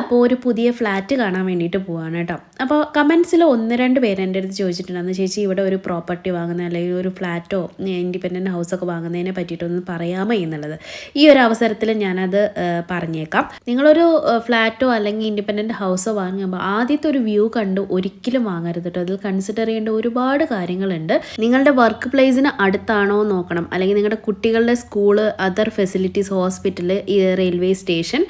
അപ്പോൾ ഒരു പുതിയ ഫ്ലാറ്റ് കാണാൻ വേണ്ടിയിട്ട് പോവാണ് കേട്ടോ. അപ്പോൾ കമൻസിൽ 1-2 പേര് എൻ്റെ അടുത്ത് ചോദിച്ചിട്ടുണ്ടായിരുന്നു, ചേച്ചി ഇവിടെ ഒരു പ്രോപ്പർട്ടി വാങ്ങുന്ന അല്ലെങ്കിൽ ഒരു ഫ്ലാറ്റോ ഇൻഡിപെൻഡൻറ്റ് ഹൗസൊക്കെ വാങ്ങുന്നതിനെ പറ്റിയിട്ടൊന്ന് പറയാമോ എന്നുള്ളത്. ഈ ഒരു അവസരത്തിൽ ഞാനത് പറഞ്ഞേക്കാം. നിങ്ങളൊരു ഫ്ലാറ്റോ അല്ലെങ്കിൽ ഇൻഡിപെൻഡൻറ്റ് ഹൗസോ വാങ്ങുമ്പോൾ ആദ്യത്തെ ഒരു വ്യൂ കണ്ട് ഒരിക്കലും വാങ്ങരുത് കേട്ടോ. അതിൽ കൺസിഡർ ചെയ്യേണ്ട ഒരുപാട് കാര്യങ്ങളുണ്ട്. നിങ്ങളുടെ വർക്ക് പ്ലേസിന് അടുത്താണോ നോക്കണം, അല്ലെങ്കിൽ നിങ്ങളുടെ കുട്ടികളുടെ school, other facilities, hospital, railway station,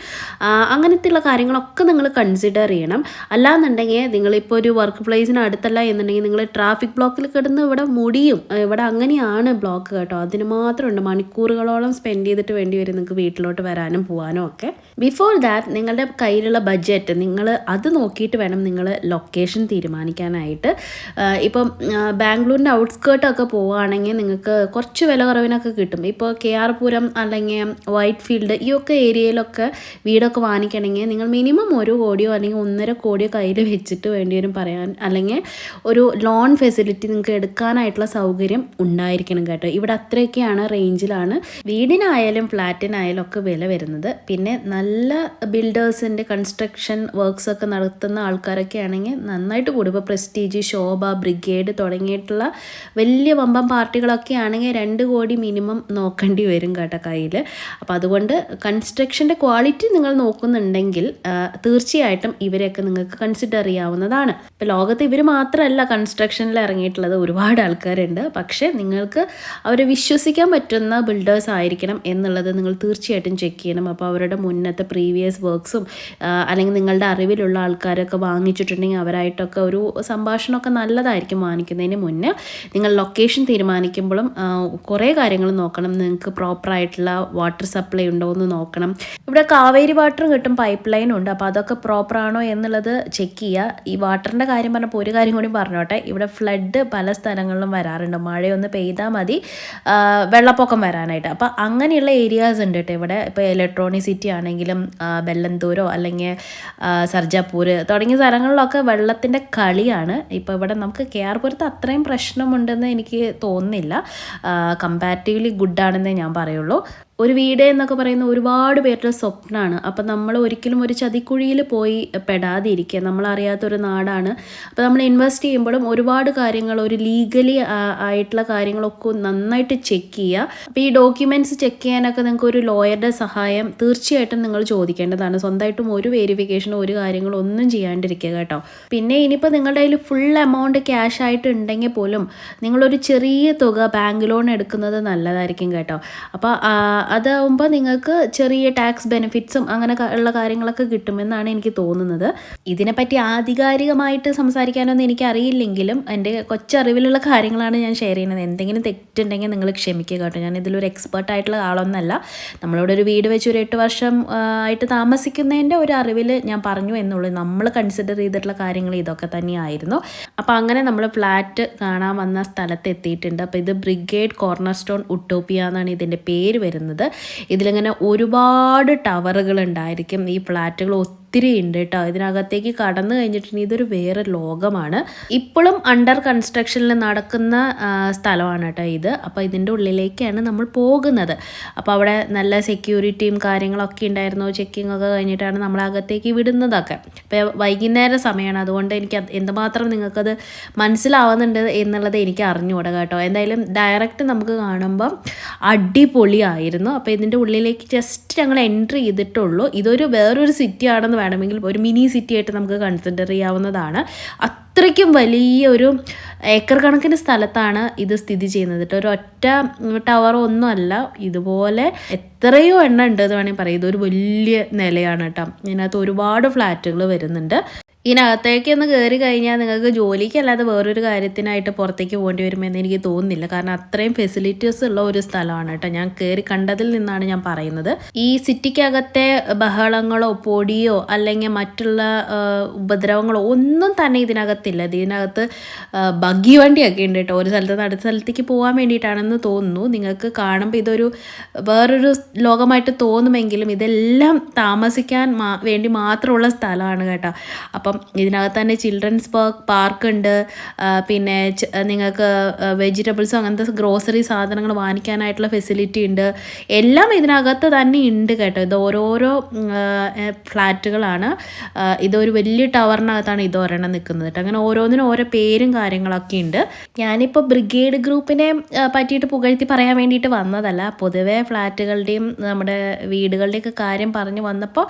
അങ്ങനത്തെയുള്ള കാര്യങ്ങളൊക്കെ നിങ്ങൾ കൺസിഡർ ചെയ്യണം. അല്ലാന്നുണ്ടെങ്കിൽ നിങ്ങളിപ്പോൾ ഒരു വർക്ക് പ്ലേസിന് അടുത്തല്ല എന്നുണ്ടെങ്കിൽ നിങ്ങൾ ട്രാഫിക് ബ്ലോക്കിൽ കിടന്ന് ഇവിടെ മുടിയും. ഇവിടെ അങ്ങനെയാണ് ബ്ലോക്ക് കേട്ടോ. അതിന് മാത്രമുണ്ട്, മണിക്കൂറുകളോളം സ്പെൻഡ് ചെയ്തിട്ട് വേണ്ടി വരും നിങ്ങൾക്ക് വീട്ടിലോട്ട് വരാനും പോകാനും ഒക്കെ. ബിഫോർ ദാറ്റ് നിങ്ങളുടെ കയ്യിലുള്ള ബഡ്ജറ്റ് നിങ്ങൾ അത് നോക്കിയിട്ട് വേണം നിങ്ങൾ ലൊക്കേഷൻ തീരുമാനിക്കാനായിട്ട്. ഇപ്പം ബാംഗ്ലൂരിൻ്റെ ഔട്ട്സ്കേർട്ടൊക്കെ പോവുകയാണെങ്കിൽ നിങ്ങൾക്ക് കുറച്ച് വില കുറവിനൊക്കെ കിട്ടും. ഇപ്പോൾ KR പുരം അല്ലെങ്കിൽ വൈറ്റ് ഫീൽഡ് ഈ ഒക്കെ ഏരിയയിലൊക്കെ വീടൊക്കെ വാങ്ങിക്കണമെങ്കിൽ നിങ്ങൾ മിനിമം 1 കോടിയോ അല്ലെങ്കിൽ 1.5 കോടിയോ കയ്യിൽ വെച്ചിട്ട് വേണ്ടി വരും പറയാൻ. അല്ലെങ്കിൽ ഒരു ലോൺ ഫെസിലിറ്റി നിങ്ങൾക്ക് എടുക്കാനായിട്ടുള്ള സൗകര്യം ഉണ്ടായിരിക്കണം കേട്ടോ. ഇവിടെ അത്രയൊക്കെയാണ് റേഞ്ചിലാണ് വീടിനായാലും ഫ്ലാറ്റിനായാലും ഒക്കെ വില വരുന്നത്. പിന്നെ നല്ല ബിൽഡേഴ്സിൻ്റെ കൺസ്ട്രക്ഷൻ വർക്ക്സ് ഒക്കെ നടത്തുന്ന ആൾക്കാരൊക്കെ ആണെങ്കിൽ നന്നായിട്ട് കൂടും. ഇപ്പോൾ പ്രസ്റ്റീജ്, ശോഭ, ബ്രിഗേഡ് തുടങ്ങിയിട്ടുള്ള വലിയ വമ്പം പാർട്ടികളൊക്കെ ആണെങ്കിൽ 2 കോടി മിനിമം നോക്കേണ്ടി വരും കേട്ടോ കയ്യിൽ. അപ്പോൾ അതുകൊണ്ട് കൺസ്ട്രക്ഷൻ്റെ ക്വാളിറ്റി നിങ്ങൾ നോക്കുന്നുണ്ടെങ്കിൽ തീർച്ചയായിട്ടും ഇവരെയൊക്കെ നിങ്ങൾക്ക് കൺസിഡർ ചെയ്യാവുന്നതാണ്. ഇപ്പോൾ ലോകത്ത് ഇവർ മാത്രമല്ല കൺസ്ട്രക്ഷനിൽ ഇറങ്ങിയിട്ടുള്ളത്, ഒരുപാട് ആൾക്കാരുണ്ട്. പക്ഷേ നിങ്ങൾക്ക് അവരെ വിശ്വസിക്കാൻ പറ്റുന്ന ബിൽഡേഴ്സ് ആയിരിക്കണം എന്നുള്ളത് നിങ്ങൾ തീർച്ചയായിട്ടും ചെക്ക് ചെയ്യണം. അപ്പോൾ അവരുടെ മുന്നത്തെ പ്രീവിയസ് വർക്ക്സും അല്ലെങ്കിൽ നിങ്ങളുടെ അറിവിലുള്ള ആൾക്കാരൊക്കെ വാങ്ങിച്ചിട്ടുണ്ടെങ്കിൽ അവരായിട്ടൊക്കെ ഒരു സംഭാഷണമൊക്കെ നല്ലതായിരിക്കും. വാങ്ങിക്കുന്നതിന് മുന്നേ നിങ്ങൾ ലൊക്കേഷൻ തീരുമാനിക്കുമ്പോഴും കുറേ കാര്യങ്ങൾ നോക്കണം. നിങ്ങൾക്ക് പ്രോപ്പറായിട്ടുള്ള വാട്ടർ സപ്ലൈ ഉണ്ടോ എന്ന് നോക്കണം. ഇവിടെ കാവേരി വാട്ടറും കിട്ടും, പൈപ്പ് ലൈനും ഉണ്ട്. അപ്പോൾ അതൊക്കെ പ്രോപ്പറാണോ എന്നുള്ളത് ചെക്ക് ചെയ്യുക. ഈ വാട്ടറിൻ്റെ കാര്യം പറഞ്ഞപ്പോൾ ഒരു കാര്യം കൂടി പറഞ്ഞോട്ടെ. ഇവിടെ ഫ്ലഡ് പല സ്ഥലങ്ങളിലും വരാറുണ്ട്. മഴയൊന്ന് പെയ്താൽ മതി വെള്ളപ്പൊക്കം വരാനായിട്ട്. അപ്പോൾ അങ്ങനെയുള്ള ഏരിയാസ് ഉണ്ട് കേട്ടോ ഇവിടെ. ഇപ്പോൾ ഇലക്ട്രോണിക് സിറ്റി ആണെങ്കിലും ബെല്ലന്തൂരോ അല്ലെങ്കിൽ സർജാപൂർ തുടങ്ങിയ സ്ഥലങ്ങളിലൊക്കെ വെള്ളത്തിൻ്റെ കളിയാണ്. ഇപ്പോൾ ഇവിടെ നമുക്ക് KR പുരത്ത് അത്രയും പ്രശ്നമുണ്ടെന്ന് എനിക്ക് തോന്നുന്നില്ല. കമ്പാരിറ്റീവ്ലി ഗുഡാണെന്നേ ഞാൻ പറയുള്ളൂ. ഒരു വീട് എന്നൊക്കെ പറയുന്ന ഒരുപാട് പേരുടെ സ്വപ്നമാണ്. അപ്പം നമ്മൾ ഒരിക്കലും ഒരു ചതിക്കുഴിയിൽ പോയി പെടാതിരിക്കുക. നമ്മളറിയാത്തൊരു നാടാണ്. അപ്പോൾ നമ്മൾ ഇൻവെസ്റ്റ് ചെയ്യുമ്പോഴും ഒരുപാട് കാര്യങ്ങൾ, ഒരു ലീഗലി ആയിട്ടുള്ള കാര്യങ്ങളൊക്കെ നന്നായിട്ട് ചെക്ക് ചെയ്യുക. അപ്പോൾ ഈ ഡോക്യുമെൻറ്റ്സ് ചെക്ക് ചെയ്യാനൊക്കെ നിങ്ങൾക്ക് ഒരു ലോയറുടെ സഹായം തീർച്ചയായിട്ടും നിങ്ങൾ ചോദിക്കേണ്ടതാണ്. സ്വന്തമായിട്ടും ഒരു വെരിഫിക്കേഷനോ ഒരു കാര്യങ്ങളോ ഒന്നും ചെയ്യാണ്ടിരിക്കുക കേട്ടോ. പിന്നെ ഇനിയിപ്പോൾ നിങ്ങളുടെ കയ്യിൽ ഫുൾ എമൗണ്ട് ക്യാഷ് ആയിട്ട് ഉണ്ടെങ്കിൽ പോലും നിങ്ങളൊരു ചെറിയ തുക ബാങ്ക് ലോൺ എടുക്കുന്നത് നല്ലതായിരിക്കും കേട്ടോ. അപ്പോൾ അതാവുമ്പോൾ നിങ്ങൾക്ക് ചെറിയ ടാക്സ് ബെനിഫിറ്റ്സും അങ്ങനെ ഉള്ള കാര്യങ്ങളൊക്കെ കിട്ടുമെന്നാണ് എനിക്ക് തോന്നുന്നത്. ഇതിനെപ്പറ്റി ആധികാരികമായിട്ട് സംസാരിക്കാനൊന്നും എനിക്കറിയില്ലെങ്കിലും എൻ്റെ കൊച്ചറിവിലുള്ള കാര്യങ്ങളാണ് ഞാൻ ഷെയർ ചെയ്യുന്നത്. എന്തെങ്കിലും തെറ്റുണ്ടെങ്കിൽ നിങ്ങൾ ക്ഷമിക്കുക കേട്ടോ. ഞാൻ ഇതിലൊരു എക്സ്പേർട്ടായിട്ടുള്ള ആളൊന്നല്ല. നമ്മളിവിടെ ഒരു വീട് വെച്ച് ഒരു 8 വർഷം ആയിട്ട് താമസിക്കുന്നതിൻ്റെ ഒരു അറിവിൽ ഞാൻ പറഞ്ഞു എന്നുള്ളൂ. നമ്മൾ കൺസിഡർ ചെയ്തിട്ടുള്ള കാര്യങ്ങൾ ഇതൊക്കെ തന്നെയായിരുന്നു. അപ്പോൾ അങ്ങനെ നമ്മൾ ഫ്ലാറ്റ് കാണാൻ വന്ന സ്ഥലത്ത് എത്തിയിട്ടുണ്ട്. അപ്പോൾ ഇത് ബ്രിഗേഡ് കോർണർ സ്റ്റോൺ ഉട്ടോപ്പിയ എന്നാണ് ഇതിൻ്റെ പേര് വരുന്നത്. ഇതിലിങ്ങനെ ഒരുപാട് ടവറുകൾ ഉണ്ടായിരിക്കും. ഈ ഫ്ലാറ്റുകൾ ഒത്തിരി ഉണ്ട് കേട്ടോ. ഇതിനകത്തേക്ക് കടന്നു കഴിഞ്ഞിട്ടുണ്ടെങ്കിൽ ഇതൊരു വേറെ ലോകമാണ്. ഇപ്പോഴും അണ്ടർ കൺസ്ട്രക്ഷനിൽ നടക്കുന്ന സ്ഥലമാണ് കേട്ടോ ഇത്. അപ്പോൾ ഇതിൻ്റെ ഉള്ളിലേക്കാണ് നമ്മൾ പോകുന്നത്. അപ്പോൾ അവിടെ നല്ല സെക്യൂരിറ്റിയും കാര്യങ്ങളൊക്കെ ഉണ്ടായിരുന്നു. ചെക്കിംഗ് ഒക്കെ കഴിഞ്ഞിട്ടാണ് നമ്മളകത്തേക്ക് വിടുന്നതൊക്കെ. ഇപ്പോൾ വൈകുന്നേരം സമയമാണ്, അതുകൊണ്ട് എനിക്ക് എന്തുമാത്രം നിങ്ങൾക്കത് മനസ്സിലാവുന്നുണ്ട് എന്നുള്ളത് എനിക്ക് അറിഞ്ഞുകൂടാ കേട്ടോ. എന്തായാലും ഡയറക്റ്റ് നമുക്ക് കാണുമ്പം അടിപൊളിയായിരുന്നു. അപ്പോൾ ഇതിൻ്റെ ഉള്ളിലേക്ക് ജസ്റ്റ് ഞങ്ങൾ എൻട്രി ചെയ്തിട്ടുള്ളൂ. ഇതൊരു വേറൊരു സിറ്റി ആണെന്ന് വേണമെങ്കിൽ ഒരു മിനി സിറ്റി ആയിട്ട് നമുക്ക് കൺസിഡർ ചെയ്യാവുന്നതാണ്. അത്രയ്ക്കും വലിയൊരു ഏക്കർ കണക്കിന് സ്ഥലത്താണ് ഇത് സ്ഥിതി ചെയ്യുന്നത് കേട്ടോ. ഒരു ഒറ്റ ടവറോ ഒന്നും അല്ല, ഇതുപോലെ എത്രയോ എണ്ണം ഉണ്ട് എന്ന് വേണമെങ്കിൽ പറയാം. ഇതൊരു വലിയ നിലയാണ് കേട്ടോ. ഇതിനകത്ത് ഒരുപാട് ഫ്ലാറ്റുകൾ വരുന്നുണ്ട്. ഇതിനകത്തേക്ക് ഒന്ന് കയറി കഴിഞ്ഞാൽ നിങ്ങൾക്ക് ജോലിക്കല്ലാതെ വേറൊരു കാര്യത്തിനായിട്ട് പുറത്തേക്ക് പോകേണ്ടി വരുമെന്ന് എനിക്ക് തോന്നുന്നില്ല. കാരണം അത്രയും ഫെസിലിറ്റീസ് ഉള്ള ഒരു സ്ഥലമാണ് കേട്ടോ. ഞാൻ കയറി കണ്ടതിൽ നിന്നാണ് ഞാൻ പറയുന്നത്. ഈ സിറ്റിക്കകത്തെ ബഹളങ്ങളോ പൊടിയോ അല്ലെങ്കിൽ മറ്റുള്ള ഉപദ്രവങ്ങളോ ഒന്നും തന്നെ ഇതിനകത്തില്ല. ഇതിനകത്ത് ബഗ്ഗി വണ്ടിയൊക്കെ ഉണ്ട് കേട്ടോ. ഒരു സ്ഥലത്ത് നിന്ന് അടുത്ത സ്ഥലത്തേക്ക് പോകാൻ വേണ്ടിയിട്ടാണെന്ന് തോന്നുന്നു. നിങ്ങൾക്ക് കാണുമ്പോൾ ഇതൊരു വേറൊരു ലോകമായിട്ട് തോന്നുമെങ്കിലും ഇതെല്ലാം താമസിക്കാൻ വേണ്ടി മാത്രമുള്ള സ്ഥലമാണ് കേട്ടോ. അപ്പോൾ അപ്പം ഇതിനകത്ത് തന്നെ ചിൽഡ്രൻസ് പാർക്ക് ഉണ്ട്. പിന്നെ നിങ്ങൾക്ക് വെജിറ്റബിൾസും അങ്ങനത്തെ ഗ്രോസറി സാധനങ്ങൾ വാങ്ങിക്കാനായിട്ടുള്ള ഫെസിലിറ്റി ഉണ്ട്. എല്ലാം ഇതിനകത്ത് തന്നെ ഉണ്ട് കേട്ടോ. ഇത് ഓരോരോ ഫ്ലാറ്റുകളാണ്. ഇതൊരു വലിയ ടവറിനകത്താണ് ഇത് ഒരെണ്ണം നിൽക്കുന്നത് കേട്ടോ. അങ്ങനെ ഓരോന്നിനും ഓരോ പേരും കാര്യങ്ങളൊക്കെ ഉണ്ട്. ഞാനിപ്പോൾ ബ്രിഗേഡ് ഗ്രൂപ്പിനെ പറ്റിയിട്ട് പുകഴ്ത്തി പറയാൻ വേണ്ടിയിട്ട് വന്നതല്ല. പൊതുവെ ഫ്ലാറ്റുകളുടെയും നമ്മുടെ വീടുകളുടെയൊക്കെ കാര്യം പറഞ്ഞു വന്നപ്പോൾ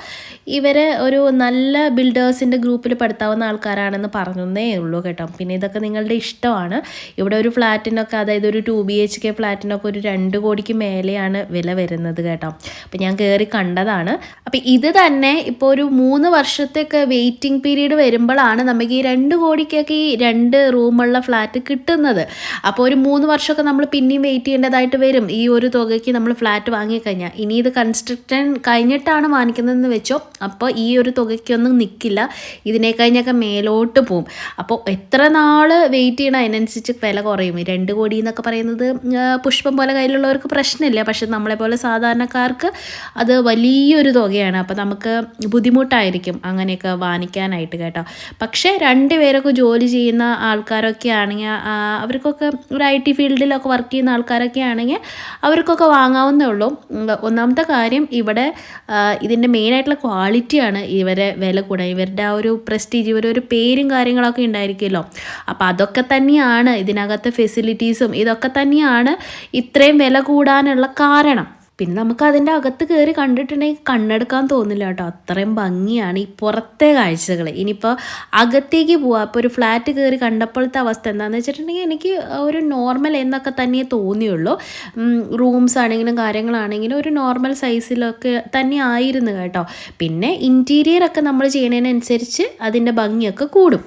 ഇവർ ഒരു നല്ല ബിൽഡേഴ്സിൻ്റെ ഗ്രൂപ്പിൽ പെടുത്താവുന്ന ആൾക്കാരാണെന്ന് പറഞ്ഞേ ഉള്ളൂ കേട്ടോ. പിന്നെ ഇതൊക്കെ നിങ്ങളുടെ ഇഷ്ടമാണ്. ഇവിടെ ഒരു ഫ്ലാറ്റിനൊക്കെ, അതായത് ഒരു 2 BHK ഫ്ലാറ്റിനൊക്കെ ഒരു 2 കോടിക്ക് മേലെയാണ് വില വരുന്നത് കേട്ടോ. അപ്പോൾ ഞാൻ കയറി കണ്ടതാണ്. അപ്പോൾ ഇത് തന്നെ ഇപ്പോൾ ഒരു 3 വർഷത്തേക്ക് വെയിറ്റിംഗ് പീരീഡ് വരുമ്പോഴാണ് നമുക്ക് ഈ 2 കോടിക്കൊക്കെ ഈ 2 റൂമുള്ള ഫ്ലാറ്റ് കിട്ടുന്നത്. അപ്പോൾ ഒരു 3 വർഷമൊക്കെ നമ്മൾ പിന്നെയും വെയിറ്റ് ചെയ്യേണ്ടതായിട്ട് വരും ഈ ഒരു തുകയ്ക്ക് നമ്മൾ ഫ്ലാറ്റ് വാങ്ങിക്കഴിഞ്ഞാൽ. ഇനി ഇത് കൺസ്ട്രക്ഷൻ കഴിഞ്ഞിട്ടാണ് വാങ്ങിക്കുന്നതെന്ന് വെച്ചോ, അപ്പോൾ ഈ ഒരു തുകയ്ക്കൊന്നും നിൽക്കില്ല, ഇതിനെ കഴിഞ്ഞൊക്കെ മേലോട്ട് പോവും. അപ്പോൾ എത്ര നാൾ വെയിറ്റ് ചെയ്യണം അതിനനുസരിച്ച് വില കുറയും. ഈ 2 കോടി എന്നൊക്കെ പറയുന്നത് പുഷ്പം പോലെ കയ്യിലുള്ളവർക്ക് പ്രശ്നമില്ല, പക്ഷെ നമ്മളെപ്പോലെ സാധാരണക്കാർക്ക് അത് വലിയൊരു തുകയാണ്. അപ്പോൾ നമുക്ക് ബുദ്ധിമുട്ടായിരിക്കും അങ്ങനെയൊക്കെ വാങ്ങിക്കാനായിട്ട് കേട്ടോ. പക്ഷേ 2 പേരൊക്കെ ജോലി ചെയ്യുന്ന ആൾക്കാരൊക്കെ ആണെങ്കിൽ, അവർക്കൊക്കെ ഒരു IT ഫീൽഡിലൊക്കെ വർക്ക് ചെയ്യുന്ന ആൾക്കാരൊക്കെ ആണെങ്കിൽ അവർക്കൊക്കെ വാങ്ങാവുന്നേ ഉള്ളൂ. ഒന്നാമത്തെ കാര്യം ഇവിടെ ഇതിൻ്റെ മെയിനായിട്ടുള്ള ക്വാളിറ്റിയാണ് ഇവരെ വില കൂടാൻ. ഇവരുടെ ആ ഒരു പ്രസ്റ്റീജ്, ഇവരൊരു പേരും കാര്യങ്ങളൊക്കെ ഉണ്ടായിരിക്കുമല്ലോ. അപ്പോൾ അതൊക്കെ തന്നെയാണ് ഇതിനകത്തെ ഫെസിലിറ്റീസും ഇതൊക്കെ തന്നെയാണ് ഇത്രയും വില കൂടാനുള്ള കാരണം. പിന്നെ നമുക്ക് അതിൻ്റെ അകത്ത് കയറി കണ്ടിട്ടുണ്ടെങ്കിൽ കണ്ണെടുക്കാൻ തോന്നില്ല കേട്ടോ, അത്രയും ഭംഗിയാണ് ഈ പുറത്തെ കാഴ്ചകൾ. ഇനിയിപ്പോൾ അകത്തേക്ക് പോവാം. ഇപ്പോൾ ഒരു ഫ്ലാറ്റ് കയറി കണ്ടപ്പോഴത്തെ അവസ്ഥ എന്താണെന്ന് വെച്ചിട്ടുണ്ടെങ്കിൽ എനിക്ക് ഒരു നോർമൽ എന്നൊക്കെ തന്നെ തോന്നിയുള്ളൂ. റൂംസ് ആണെങ്കിലും കാര്യങ്ങളാണെങ്കിലും ഒരു നോർമൽ സൈസിലൊക്കെ തന്നെ ആയിരുന്നു കേട്ടോ. പിന്നെ ഇൻറ്റീരിയറൊക്കെ നമ്മൾ ചെയ്യുന്നതിനനുസരിച്ച് അതിൻ്റെ ഭംഗിയൊക്കെ കൂടും.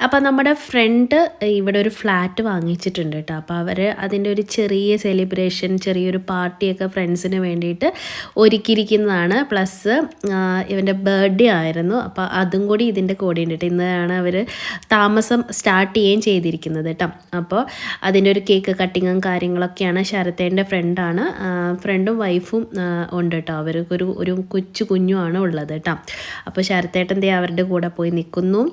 അപ്പം നമ്മുടെ ഫ്രണ്ട് ഇവിടെ ഒരു ഫ്ലാറ്റ് വാങ്ങിച്ചിട്ടുണ്ട് കേട്ടോ. അപ്പോൾ അവർ അതിൻ്റെ ഒരു ചെറിയ സെലിബ്രേഷൻ, ചെറിയൊരു പാർട്ടിയൊക്കെ ഫ്രണ്ട്സിന് വേണ്ടിയിട്ട് ഒരുക്കിയിരിക്കുന്നതാണ്. പ്ലസ് ഇവൻ്റെ ബർത്ത്ഡേ ആയിരുന്നു, അപ്പോൾ അതും കൂടി ഇതിൻ്റെ കൂടെ ഉണ്ട് കേട്ടോ. ഇന്നാണ് അവർ താമസം സ്റ്റാർട്ട് ചെയ്യുകയും ചെയ്തിരിക്കുന്നത് കേട്ടോ. അപ്പോൾ അതിൻ്റെ ഒരു കേക്ക് കട്ടിങ്ങും കാര്യങ്ങളൊക്കെയാണ്. ശരത്തേൻ്റെ ഫ്രണ്ടും വൈഫും ഉണ്ട് കേട്ടോ. അവർക്കൊരു കുഞ്ഞുമാണ് ഉള്ളത് കേട്ടോ. അപ്പോൾ ശരത്തേട്ടൻ്റെ അവരുടെ കൂടെ പോയി നിൽക്കുന്നു.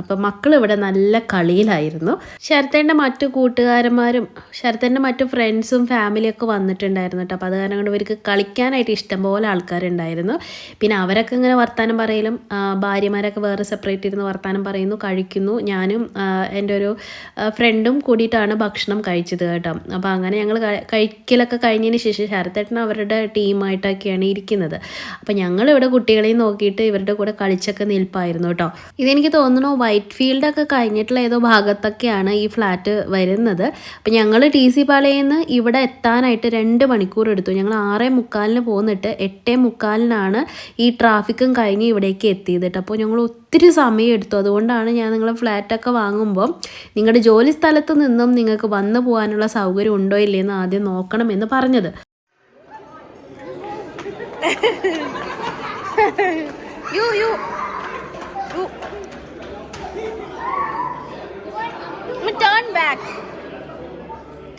അപ്പോൾ മക്കൾ ഇവിടെ നല്ല കളിയിലായിരുന്നു. ശരത്തേൻ്റെ മറ്റു കൂട്ടുകാരന്മാരും ശരത്തേൻ്റെ മറ്റു ഫ്രണ്ട്സും ഫാമിലിയൊക്കെ വന്നിട്ടുണ്ടായിരുന്നു കേട്ടോ. അപ്പോൾ അത് കാരണം കൊണ്ട് ഇവർക്ക് കളിക്കാനായിട്ട് ഇഷ്ടംപോലെ ആൾക്കാരുണ്ടായിരുന്നു. പിന്നെ അവരൊക്കെ ഇങ്ങനെ വർത്താനം പറയലും, ഭാര്യമാരൊക്കെ വേറെ സെപ്പറേറ്റ് ഇരുന്ന് വർത്താനം പറയുന്നു, കഴിക്കുന്നു. ഞാനും എൻ്റെ ഒരു ഫ്രണ്ടും കൂടിയിട്ടാണ് ഭക്ഷണം കഴിച്ചത് കേട്ടോ. അപ്പോൾ അങ്ങനെ ഞങ്ങൾ കഴിക്കലൊക്കെ കഴിഞ്ഞതിന് ശേഷം ശരത്തേട്ടൻ അവരുടെ ടീമായിട്ടൊക്കെയാണ് ഇരിക്കുന്നത്. അപ്പോൾ ഞങ്ങളിവിടെ കുട്ടികളെയും നോക്കിയിട്ട് ഇവരുടെ കൂടെ കളിച്ചൊക്കെ നിൽപ്പായിരുന്നു കേട്ടോ. ഇതെനിക്ക് തോന്നുന്നു വൈറ്റ് ഫീൽഡൊക്കെ കഴിഞ്ഞിട്ടുള്ള ഏതോ ഭാഗത്തൊക്കെയാണ് ഈ ഫ്ലാറ്റ് വരുന്നത്. അപ്പം ഞങ്ങൾ TC പാളയിൽ നിന്ന് ഇവിടെ എത്താനായിട്ട് 2 മണിക്കൂർ എടുത്തു. ഞങ്ങൾ 6:45 പോന്നിട്ട് 8:45 ഈ ട്രാഫിക്കും കഴിഞ്ഞ് ഇവിടേക്ക് എത്തിയത് കേട്ടോ. അപ്പോൾ ഞങ്ങൾ ഒത്തിരി സമയം എടുത്തു. അതുകൊണ്ടാണ് ഞാൻ നിങ്ങളെ ഫ്ലാറ്റൊക്കെ വാങ്ങുമ്പോൾ നിങ്ങളുടെ ജോലി സ്ഥലത്ത് നിന്നും നിങ്ങൾക്ക് വന്നു പോകാനുള്ള സൗകര്യം ഉണ്ടോ ഇല്ലയെന്ന് ആദ്യം നോക്കണമെന്ന് പറഞ്ഞത്.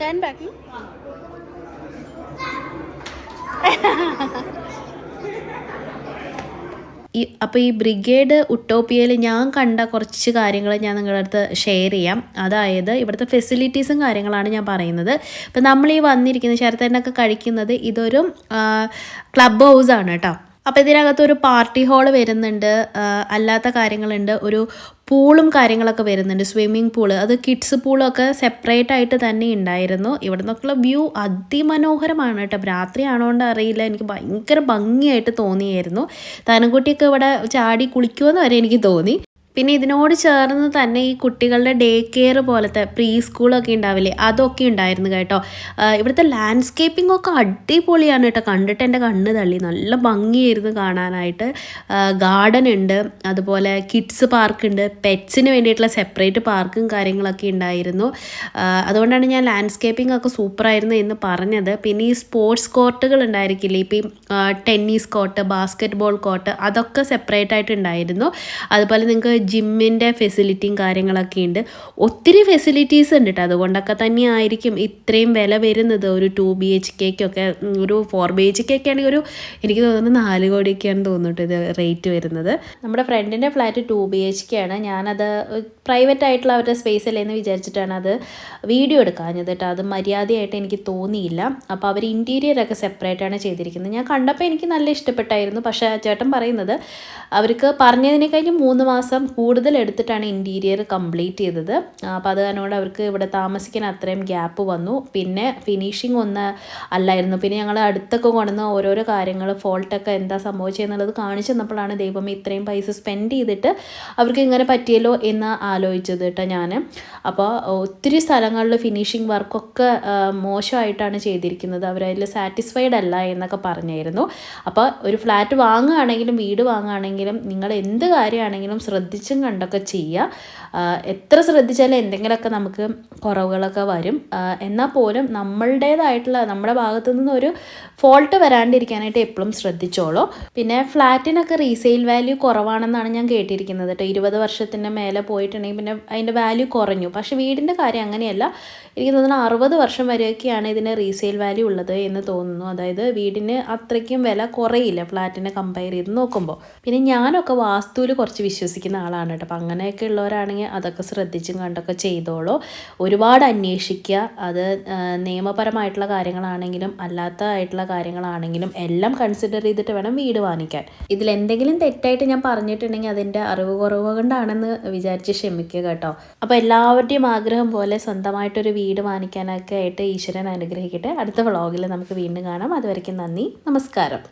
Turn back. അപ്പോൾ ഈ ബ്രിഗേഡ് ഉട്ടോപ്പിയയിൽ ഞാൻ കണ്ട കുറച്ച് കാര്യങ്ങൾ ഞാൻ നിങ്ങളുടെ അടുത്ത് ഷെയർ ചെയ്യാം. അതായത് ഇവിടുത്തെ ഫെസിലിറ്റീസും കാര്യങ്ങളാണ് ഞാൻ പറയുന്നത്. ഇപ്പം നമ്മൾ ഈ വന്നിരിക്കുന്ന ശരത്തേനൊക്കെ കഴിക്കുന്നത് ഇതൊരു ക്ലബ് ഹൗസാണ് കേട്ടോ. അപ്പോൾ ഇതിനകത്തൊരു പാർട്ടി ഹാള് വരുന്നുണ്ട്, അല്ലാത്ത കാര്യങ്ങളുണ്ട്, ഒരു പൂളും കാര്യങ്ങളൊക്കെ വരുന്നുണ്ട്, സ്വിമ്മിങ് പൂള്, അത് കിഡ്സ് പൂളൊക്കെ സെപ്പറേറ്റ് ആയിട്ട് തന്നെ ഉണ്ടായിരുന്നു. ഇവിടെ നിന്നൊക്കെയുള്ള വ്യൂ അതിമനോഹരമാണ് കേട്ടോ. രാത്രി ആണോണ്ട് അറിയില്ല, എനിക്ക് ഭയങ്കര ഭംഗിയായിട്ട് തോന്നിയായിരുന്നു. തനക്കുട്ടിയൊക്കെ ഇവിടെ ചാടി കുളിക്കുമെന്ന് വരെ എനിക്ക് തോന്നി. പിന്നെ ഇതിനോട് ചേർന്ന് തന്നെ ഈ കുട്ടികളുടെ ഡേ കെയർ പോലത്തെ പ്രീ സ്കൂളൊക്കെ ഉണ്ടാവില്ലേ, അതൊക്കെ ഉണ്ടായിരുന്നു കേട്ടോ. ഇവിടുത്തെ ലാൻഡ്സ്കേപ്പിംഗ് ഒക്കെ അടിപൊളിയാണ് കേട്ടോ. കണ്ടിട്ട് എൻ്റെ കണ്ണ് തള്ളി. നല്ല ഭംഗിയായിരുന്നു കാണാനായിട്ട്. ഗാർഡൻ ഉണ്ട്, അതുപോലെ കിഡ്സ് പാർക്ക് ഉണ്ട്, പെറ്റ്സിന് വേണ്ടിയിട്ടുള്ള സെപ്പറേറ്റ് പാർക്കും കാര്യങ്ങളൊക്കെ ഉണ്ടായിരുന്നു. അതുകൊണ്ടാണ് ഞാൻ ലാൻഡ്സ്കേപ്പിംഗ് ഒക്കെ സൂപ്പറായിരുന്നു എന്ന് പറഞ്ഞത്. പിന്നെ ഈ സ്പോർട്സ് കോർട്ടുകൾ ഉണ്ടായിരിക്കില്ലേ, ഇപ്പം tennis court, basket ball court, അതൊക്കെ സെപ്പറേറ്റ് ആയിട്ട് ഉണ്ടായിരുന്നു. അതുപോലെ നിങ്ങൾക്ക് ജിമ്മിൻ്റെ ഫെസിലിറ്റിയും കാര്യങ്ങളൊക്കെ ഉണ്ട്. ഒത്തിരി ഫെസിലിറ്റീസ് ഉണ്ട് കേട്ടോ. അതുകൊണ്ടൊക്കെ തന്നെ ആയിരിക്കും ഇത്രയും വില വരുന്നത്. ഒരു 2 BHKക്കൊക്കെ, ഒരു 4 BHK ആണെങ്കിൽ എനിക്ക് തോന്നുന്നു 4 കോടിയൊക്കെയാണ് തോന്നുന്നുണ്ട് ഇത് റേറ്റ് വരുന്നത്. നമ്മുടെ ഫ്രണ്ടിൻ്റെ ഫ്ലാറ്റ് 2 BHK ആണ്. ഞാനത് പ്രൈവറ്റ് ആയിട്ടുള്ള അവരുടെ സ്പേസ് അല്ലേന്ന് വിചാരിച്ചിട്ടാണ് അത് വീഡിയോ എടുക്കാഞ്ഞത് കേട്ടോ. അത് മര്യാദയായിട്ട് എനിക്ക് തോന്നിയില്ല. അപ്പോൾ അവർ ഇൻറ്റീരിയറൊക്കെ സെപ്പറേറ്റ് ആണ് ചെയ്തിരിക്കുന്നത്. ഞാൻ കണ്ടപ്പോൾ എനിക്ക് നല്ല ഇഷ്ടപ്പെട്ടായിരുന്നു. പക്ഷേ ചേട്ടൻ പറയുന്നത് അവർക്ക് പറഞ്ഞതിനെ കഴിഞ്ഞ് 3 മാസം കൂടുതൽ എടുത്തിട്ടാണ് ഇൻറ്റീരിയർ കംപ്ലീറ്റ് ചെയ്തത്. അപ്പോൾ അത് കാരണം അവർക്ക് ഇവിടെ താമസിക്കാൻ അത്രയും ഗ്യാപ്പ് വന്നു. പിന്നെ ഫിനിഷിങ് ഒന്ന് അല്ലായിരുന്നു. പിന്നെ ഞങ്ങൾ അടുത്തൊക്കെ കൊണ്ടുവന്ന് ഓരോരോ കാര്യങ്ങൾ, ഫോൾട്ടൊക്കെ എന്താ സംഭവിച്ചതെന്നുള്ളത് കാണിച്ചു തന്നപ്പോഴാണ് ദൈവം ഇത്രയും പൈസ സ്പെൻഡ് ചെയ്തിട്ട് അവർക്ക് ഇങ്ങനെ പറ്റിയല്ലോ എന്ന് ആലോചിച്ചത് കേട്ടോ ഞാൻ. അപ്പോൾ ഒത്തിരി സ്ഥലങ്ങളിൽ ഫിനിഷിങ് വർക്കൊക്കെ മോശമായിട്ടാണ് ചെയ്തിരിക്കുന്നത്. അവരതിൽ സാറ്റിസ്ഫൈഡ് അല്ല എന്നൊക്കെ പറഞ്ഞായിരുന്നു. അപ്പോൾ ഒരു ഫ്ലാറ്റ് വാങ്ങുകയാണെങ്കിലും വീട് വാങ്ങുകയാണെങ്കിലും നിങ്ങൾ എന്ത് കാര്യമാണെങ്കിലും ശ്രദ്ധിച്ചും കണ്ടൊക്കെ ചെയ്യുക. എത്ര ശ്രദ്ധിച്ചാലും എന്തെങ്കിലുമൊക്കെ നമുക്ക് കുറവുകളൊക്കെ വരും. എന്നാൽ പോലും നമ്മളുടേതായിട്ടുള്ള നമ്മുടെ ഭാഗത്തു നിന്നൊരു ഫോൾട്ട് വരാണ്ടിരിക്കാനായിട്ട് എപ്പോഴും ശ്രദ്ധിച്ചോളൂ. പിന്നെ ഫ്ലാറ്റിനൊക്കെ റീസെയിൽ വാല്യൂ കുറവാണെന്നാണ് ഞാൻ കേട്ടിരിക്കുന്നത് കേട്ടോ. 20 വർഷത്തിൻ്റെ മേലെ പോയിട്ടുണ്ടെങ്കിൽ പിന്നെ അതിൻ്റെ വാല്യൂ കുറഞ്ഞു. പക്ഷേ വീടിൻ്റെ കാര്യം അങ്ങനെയല്ല. എനിക്ക് തോന്നുന്നു 60 വർഷം വരെയൊക്കെയാണ് ഇതിന് റീസെയിൽ വാല്യൂ ഉള്ളത് എന്ന് തോന്നുന്നു. അതായത് വീടിന് അത്രയ്ക്കും വില കുറയില്ല ഫ്ലാറ്റിനെ കമ്പയർ ചെയ്ത് നോക്കുമ്പോൾ. പിന്നെ ഞാനൊക്കെ വാസ്തുവിൽ കുറച്ച് വിശ്വസിക്കുന്ന ആളാണ് കേട്ടോ. അപ്പം അങ്ങനെയൊക്കെ ഉള്ളവരാണെങ്കിൽ അതൊക്കെ ശ്രദ്ധിച്ചും കണ്ടൊക്കെ ചെയ്തോളൂ. ഒരുപാട് അന്വേഷിക്കുക. അത് നിയമപരമായിട്ടുള്ള കാര്യങ്ങളാണെങ്കിലും അല്ലാത്തതായിട്ടുള്ള കാര്യങ്ങളാണെങ്കിലും എല്ലാം കൺസിഡർ ചെയ്തിട്ട് വേണം വീട് വാങ്ങിക്കാൻ. ഇതിലെന്തെങ്കിലും തെറ്റായിട്ട് ഞാൻ പറഞ്ഞിട്ടുണ്ടെങ്കിൽ അതിൻ്റെ അറിവ് കുറവ് കൊണ്ടാണെന്ന് വിചാരിച്ച് ക്ഷമിക്കുക കേട്ടോ. അപ്പോൾ എല്ലാവരുടെയും ആഗ്രഹം പോലെ സ്വന്തമായിട്ടൊരു വീട് വാങ്ങിക്കാനൊക്കെ ആയിട്ട് ഈശ്വരൻ അനുഗ്രഹിക്കട്ടെ. അടുത്ത വ്ളോഗിൽ നമുക്ക് വീണ്ടും കാണാം. അതുവരയ്ക്കും നന്ദി, നമസ്കാരം.